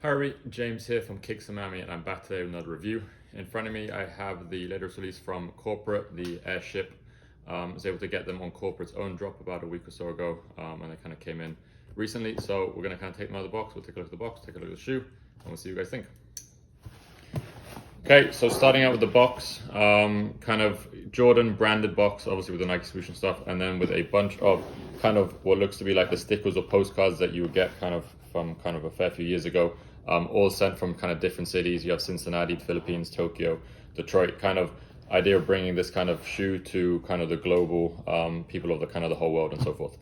Hi everybody, James here from Cincinnati, and I'm back today with another review. In front of me I have the latest release from Corporate, the Airship. I was able to get them on Corporate's own drop about a week or so ago, and they kind of came in recently. So we're going to kind of take them out of the box, we'll take a look at the box, take a look at the shoe, and we'll see what you guys think. Okay, so starting out with the box, kind of Jordan branded box, obviously with the Nike swoosh and stuff, and then with a bunch of kind of what looks to be like the stickers or postcards that you would get kind of from kind of a fair few years ago, all sent from kind of different cities. You have Cincinnati, Philippines, Tokyo, Detroit, kind of idea of bringing this kind of shoe to kind of the global people of the kind of the whole world and so forth.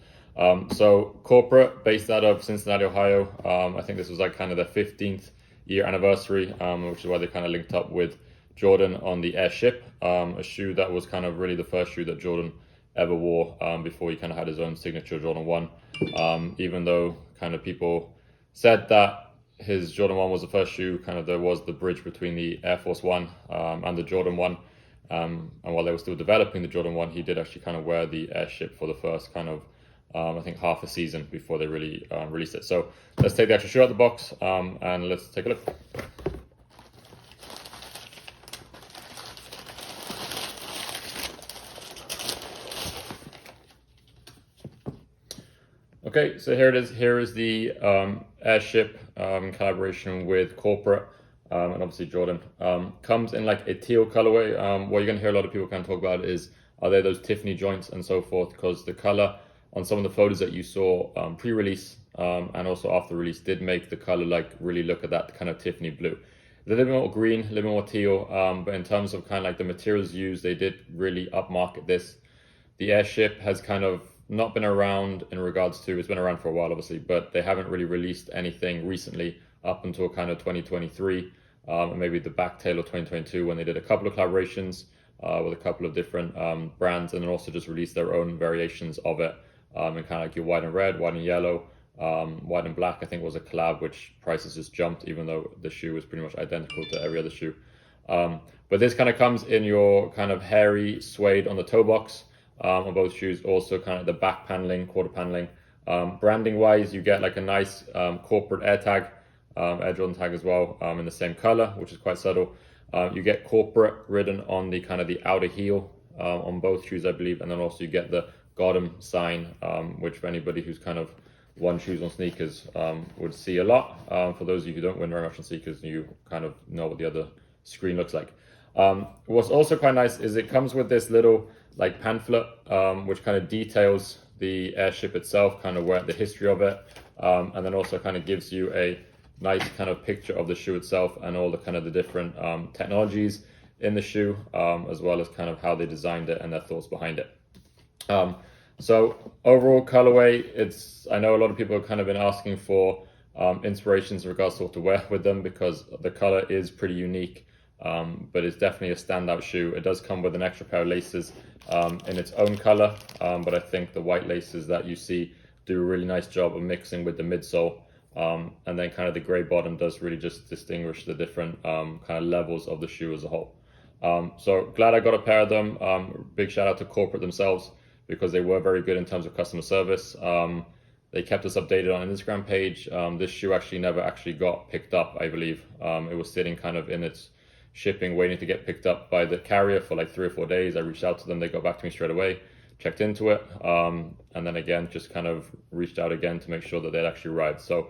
So Corporate, based out of Cincinnati, Ohio. I think this was like kind of their 15th year anniversary, which is why they kind of linked up with Jordan on the Airship, a shoe that was kind of really the first shoe that Jordan ever wore before he kind of had his own signature Jordan 1. Even though kind of people said that his Jordan 1 was the first shoe, kind of there was the bridge between the Air Force 1 and the Jordan 1. And while they were still developing the Jordan 1, he did actually kind of wear the Airship for the first kind of I think half a season before they really released it. So let's take the actual shoe out of the box and let's take a look. Okay, so here it is. Here is the Airship in collaboration with Corporate and obviously Jordan. Comes in like a teal colorway. What you're going to hear a lot of people kind of talk about is, are there those Tiffany joints and so forth? Because the color on some of the photos that you saw pre-release and also after release did make the color like really look at that kind of Tiffany blue. A little bit more green, a little bit more teal, but in terms of kind of like the materials used, they did really upmarket this. The Airship has kind of not been around in regards to, it's been around for a while obviously, but they haven't really released anything recently up until kind of 2023, and maybe the back tail of 2022 when they did a couple of collaborations with a couple of different brands, and then also just released their own variations of it. And kind of like your white and red, white and yellow, white and black, I think was a collab, which prices just jumped, even though the shoe was pretty much identical to every other shoe. But this kind of comes in your kind of hairy suede on the toe box on both shoes, also kind of the back paneling, quarter paneling. Branding wise, you get like a nice Corporate Air tag, Air Jordan tag as well, in the same color, which is quite subtle. You get Corporate written on the kind of the outer heel on both shoes, I believe, and then also you get the Got 'em sign, which for anybody who's kind of won shoes on sneakers would see a lot. For those of you who don't win very much on sneakers, you kind of know what the other screen looks like. What's also quite nice is it comes with this little like pamphlet, which kind of details the Airship itself, kind of where the history of it, and then also kind of gives you a nice kind of picture of the shoe itself and all the kind of the different technologies in the shoe, as well as kind of how they designed it and their thoughts behind it. So overall colorway, I know a lot of people have kind of been asking for inspirations in regards to what to wear with them, because the color is pretty unique, but it's definitely a standout shoe. It does come with an extra pair of laces in its own color, but I think the white laces that you see do a really nice job of mixing with the midsole, and then kind of the gray bottom does really just distinguish the different kind of levels of the shoe as a whole. So glad I got a pair of them. Big shout out to Corporate themselves, because they were very good in terms of customer service. They kept us updated on an Instagram page. This shoe actually never actually got picked up, I believe. It was sitting kind of in its shipping, waiting to get picked up by the carrier for like 3 or 4 days. I reached out to them, they got back to me straight away, checked into it, and then again, just kind of reached out again to make sure that they'd actually arrived. So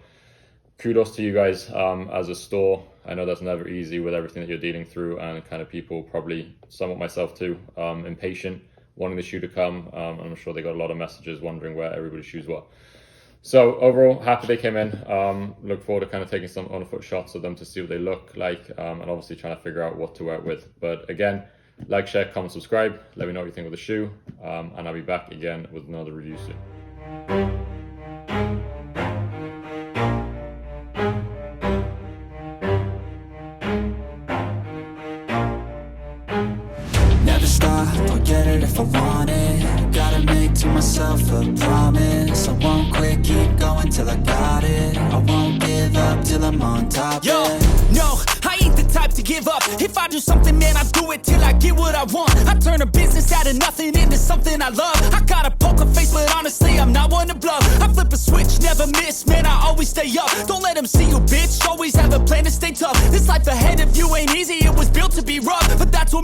kudos to you guys as a store. I know that's never easy with everything that you're dealing through, and kind of people, probably somewhat myself too, impatient, wanting the shoe to come. I'm sure they got a lot of messages wondering where everybody's shoes were. So overall, happy they came in. Look forward to kind of taking some on-foot shots of them to see what they look like, and obviously trying to figure out what to wear it with. But again, like, share, comment, subscribe. Let me know what you think of the shoe, and I'll be back again with another review soon. Never stop, I'll get it if I want it. Gotta make to myself a promise. I won't quit, keep going till I got it. I won't give up till I'm on top. Yo, no, I ain't the type to give up. If I do something, man, I do it till I get what I want. I turn a business out of nothing into something I love. I got a poker face, but honestly, I'm not one to bluff. I flip a switch, never never miss, man, I always stay up. Don't let them see you, bitch, always have a plan to stay tough. This life ahead of you ain't easy, it was built to be rough, but that's what